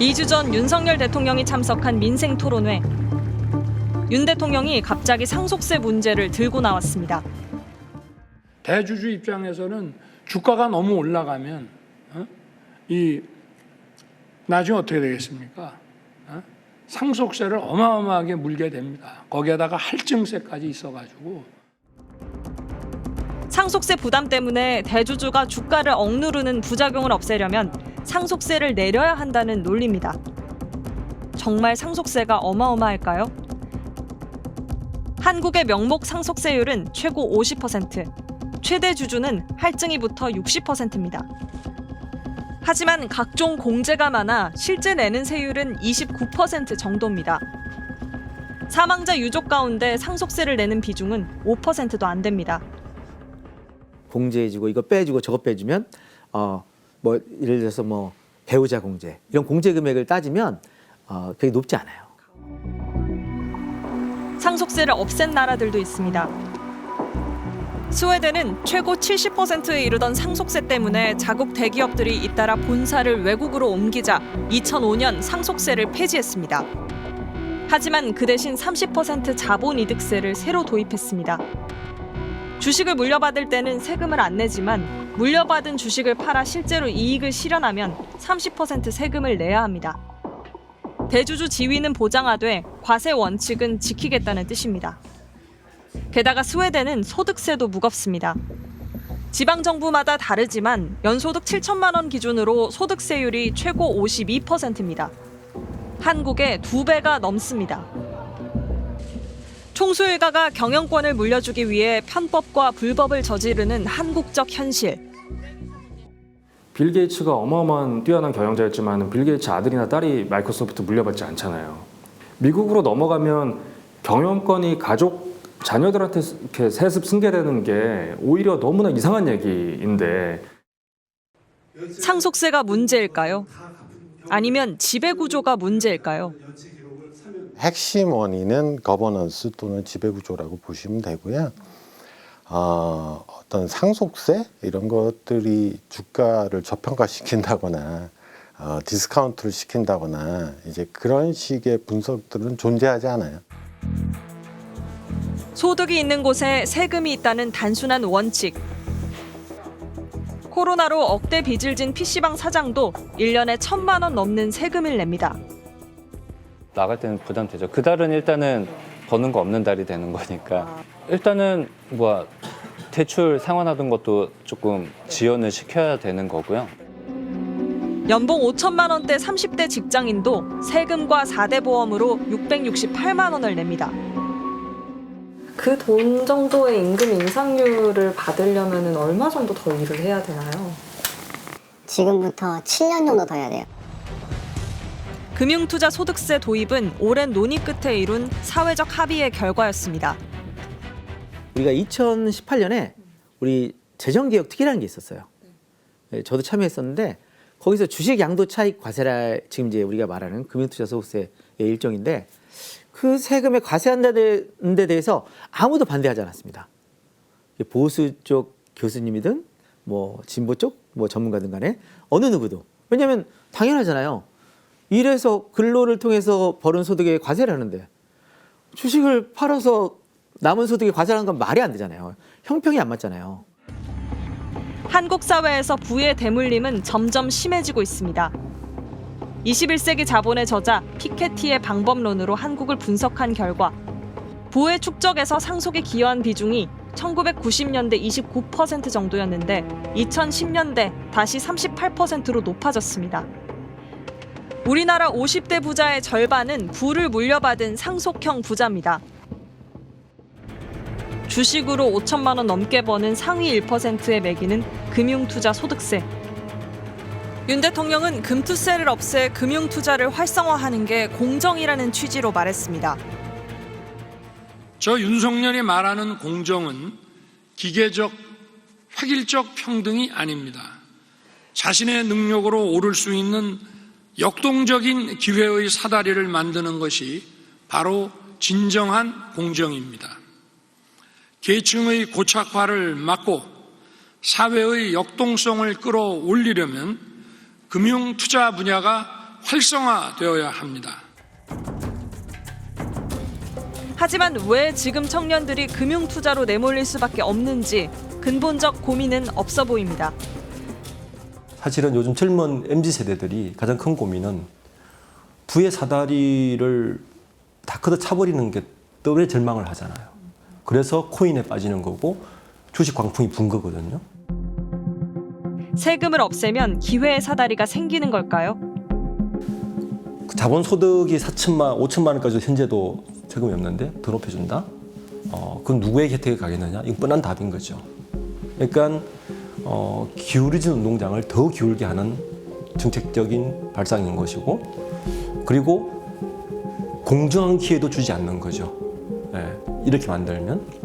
2주 전 윤석열 대통령이 참석한 민생토론회. 윤 대통령이 갑자기 상속세 문제를 들고 나왔습니다. 대주주 입장에서는 주가가 너무 올라가면 나중에 어떻게 되겠습니까? 상속세를 어마어마하게 물게 됩니다. 거기에다가 할증세까지 있어가지고. 상속세 부담 때문에 대주주가 주가를 억누르는 부작용을 없애려면 상속세를 내려야 한다는 논리입니다. 정말 상속세가 어마어마할까요? 한국의 명목 상속세율은 최고 50%, 최대 주주는 할증이 붙어 60%입니다. 하지만 각종 공제가 많아 실제 내는 세율은 29% 정도입니다. 사망자 유족 가운데 상속세를 내는 비중은 5%도 안 됩니다. 공제해주고 이거 빼주고 저거 빼주면 예를 들어서 배우자 공제 이런 공제 금액을 따지면 그게 높지 않아요. 상속세를 없앤 나라들도 있습니다. 스웨덴은 최고 70%에 이르던 상속세 때문에 자국 대기업들이 잇따라 본사를 외국으로 옮기자 2005년 상속세를 폐지했습니다. 하지만 그 대신 30% 자본이득세를 새로 도입했습니다. 주식을 물려받을 때는 세금을 안 내지만 물려받은 주식을 팔아 실제로 이익을 실현하면 30% 세금을 내야 합니다. 대주주 지위는 보장하되 과세 원칙은 지키겠다는 뜻입니다. 게다가 스웨덴은 소득세도 무겁습니다. 지방정부마다 다르지만 연소득 7천만 원 기준으로 소득세율이 최고 52%입니다. 한국의 2배가 넘습니다. 총수일가가 경영권을 물려주기 위해 편법과 불법을 저지르는 한국적 현실. 빌 게이츠가 어마어마한 뛰어난 경영자였지만 빌 게이츠 아들이나 딸이 마이크로소프트 물려받지 않잖아요. 미국으로 넘어가면 경영권이 가족, 자녀들한테 이렇게 세습 승계되는 게 오히려 너무나 이상한 얘기인데. 상속세가 문제일까요? 아니면 지배구조가 문제일까요? 핵심 원인은 거버넌스 또는 지배구조라고 보시면 되고요. 어떤 상속세 이런 것들이 주가를 저평가시킨다거나 디스카운트를 시킨다거나 이제 그런 식의 분석들은 존재하지 않아요. 소득이 있는 곳에 세금이 있다는 단순한 원칙. 코로나로 억대 빚을 진 PC방 사장도 1년에 1,000만 원 넘는 세금을 냅니다. 나갈 때는 부담되죠. 그 달은 일단은 버는 거 없는 달이 되는 거니까 일단은 대출 상환하던 것도 조금 지연을 시켜야 되는 거고요. 연봉 5천만 원대 30대 직장인도 세금과 4대 보험으로 668만 원을 냅니다. 그 돈 정도의 임금 인상률을 받으려면 얼마 정도 더 일을 해야 되나요? 지금부터 7년 정도 더 해야 돼요. 금융투자소득세 도입은 오랜 논의 끝에 이룬 사회적 합의의 결과였습니다. 우리가 2018년에 우리 재정개혁 특위라는 게 있었어요. 저도 참여했었는데 거기서 주식 양도 차익 과세라 지금 이제 우리가 말하는 금융투자소득세의 일종인데 그 세금에 과세한다는 데 대해서 아무도 반대하지 않았습니다. 보수 쪽 교수님이든 진보 쪽 전문가든 간에 어느 누구도. 왜냐하면 당연하잖아요. 일해서 근로를 통해서 벌은 소득에 과세를 하는데 주식을 팔아서 남은 소득에 과세를 하는 건 말이 안 되잖아요. 형평이 안 맞잖아요. 한국 사회에서 부의 대물림은 점점 심해지고 있습니다. 21세기 자본의 저자 피케티의 방법론으로 한국을 분석한 결과 부의 축적에서 상속에 기여한 비중이 1990년대 29% 정도였는데 2010년대 다시 38%로 높아졌습니다. 우리나라 50대 부자의 절반은 부를 물려받은 상속형 부자입니다. 주식으로 5천만 원 넘게 버는 상위 1%에 매기는 금융투자 소득세. 윤 대통령은 금투세를 없애 금융투자를 활성화하는 게 공정이라는 취지로 말했습니다. 저 윤석열이 말하는 공정은 기계적, 획일적 평등이 아닙니다. 자신의 능력으로 오를 수 있는 역동적인 기회의 사다리를 만드는 것이 바로 진정한 공정입니다. 계층의 고착화를 막고 사회의 역동성을 끌어올리려면 금융투자 분야가 활성화되어야 합니다. 하지만 왜 지금 청년들이 금융 투자로 내몰릴 수밖에 없는지 근본적 고민은 없어 보입니다. 사실은 요즘 젊은 MZ세대들이 가장 큰 고민은 부의 사다리를 다 걷어 차버리는 게 때문에 절망을 하잖아요. 그래서 코인에 빠지는 거고 주식 광풍이 분 거거든요. 세금을 없애면 기회의 사다리가 생기는 걸까요? 자본 소득이 4천만, 5천만 원까지 현재도 세금이 없는데 더 높여준다? 그건 누구의 혜택에 가겠느냐? 이건 뻔한 답인 거죠. 그러니까 기울어진 운동장을 더 기울게 하는 정책적인 발상인 것이고, 그리고 공정한 기회도 주지 않는 거죠. 예, 이렇게 만들면